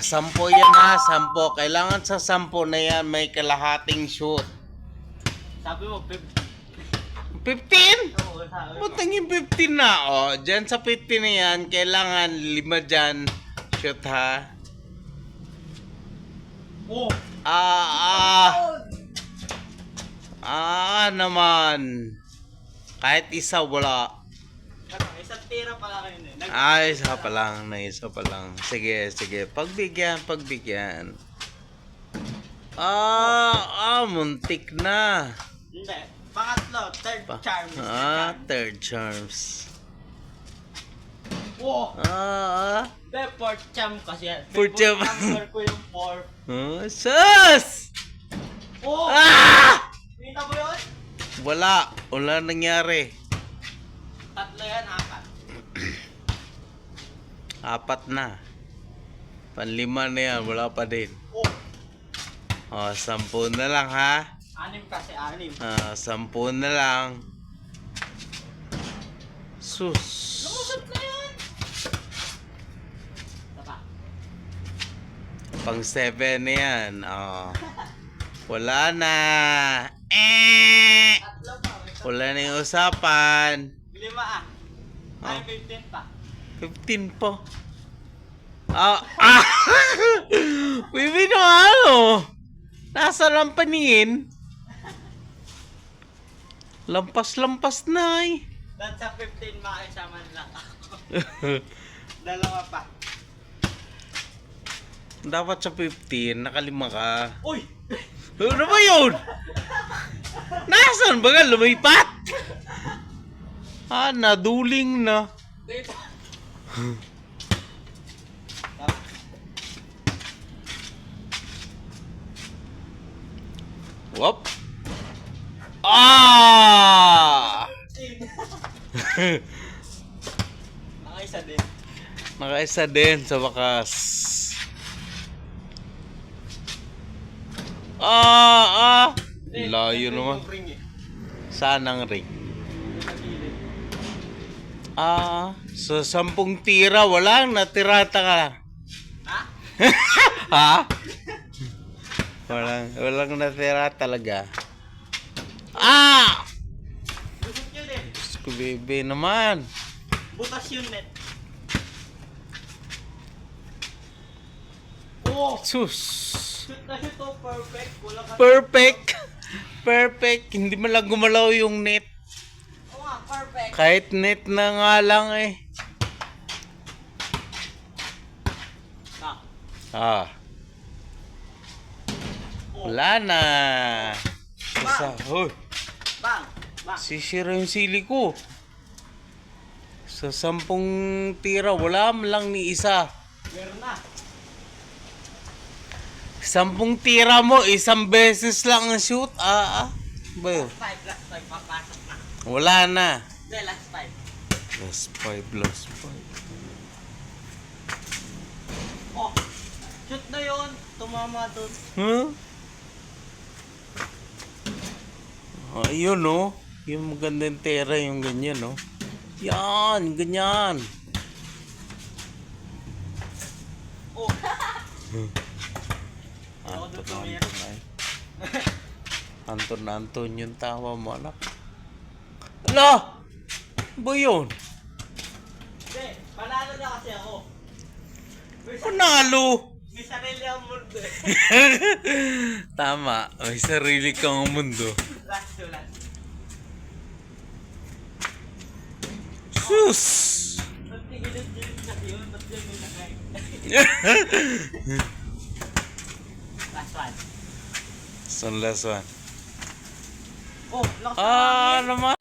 Sampo yan ha, sampo. Kailangan sa sampo na yan may kalahating shoot. Sabi mo, 15? Oo, sabi mo. Butang yung 15 na. O, dyan sa 15 na yan, kailangan 5 dyan. Shoot ha. Oh! Naman. Kahit isa wala. Ano, isang tira pala kayo na. Isa pa lang. Isa pa lang. Sige. Pagbigyan. Muntik na. Hindi. Pangatlo, third charm. Third charms. Oh! Hindi, fourth charm kasi. Fourth charm. Number ko yung 4. Sus! Oh! Kita mo yun? Wala nangyari. Tatlo yan, 4. 4 na. Panlima na yan, wala pa din. Oh! 10 na lang ha. 6 kasi, 6. 10 na lang. Sus. Lumusot na yan! Tapa. Pang 7 na yan. Wala na. Tatlo pa. Wala na yung usapan. 5 Ay, 15 pa. 15 po. Bibi no ano? Nasa lampanin. Lampas na eh. Dahil sa 15 makisama lang ako. Dalawa pa. Dapat sa 15, nakalima ka. Uy! Ano ba yun? Nasaan ba ka lumipat? Naduling na. Dito. Whoop. Nakaisa din. Nakaisa din sa wakas. Layo naman. Saan ang ring? Sa 10 tira, walang natirata ka. Ha? Ha? Walang natira talaga. Busot yun eh. Bebe naman. Butas yun net. Oh! Sus. Shoot na shoot to. Perfect. Wala ka. Perfect. Hindi man lang gumalaw yung net. Oo nga, perfect. Kahit net na nga lang eh. Wala na. Hoy. Bang! Sisira yung sili ko. Sa 10 tira, wala man lang ni isa. Meron na. 10 tira mo, isang beses lang ang shoot. Ba yun? Last 5. Papasok na. Wala na. Hindi, last 5. Last 5. Oh! Shoot na yun. Tumama doon. Huh? Ayun oh. Yung magandang tera yung ganyan oh. Yan, ganyan. Oh! Anton yung tawa mo anak. Ala! Ba yun? Hindi, panalo na kasi ako. Panalo! May sarili ang mundo eh. Tama, may sarili kang mundo. Last 2. Sus! Ba't tigilid-gilid kasi yun? Ba't yun yung nakay? Last 1. Last one. Oh, lakas na naman.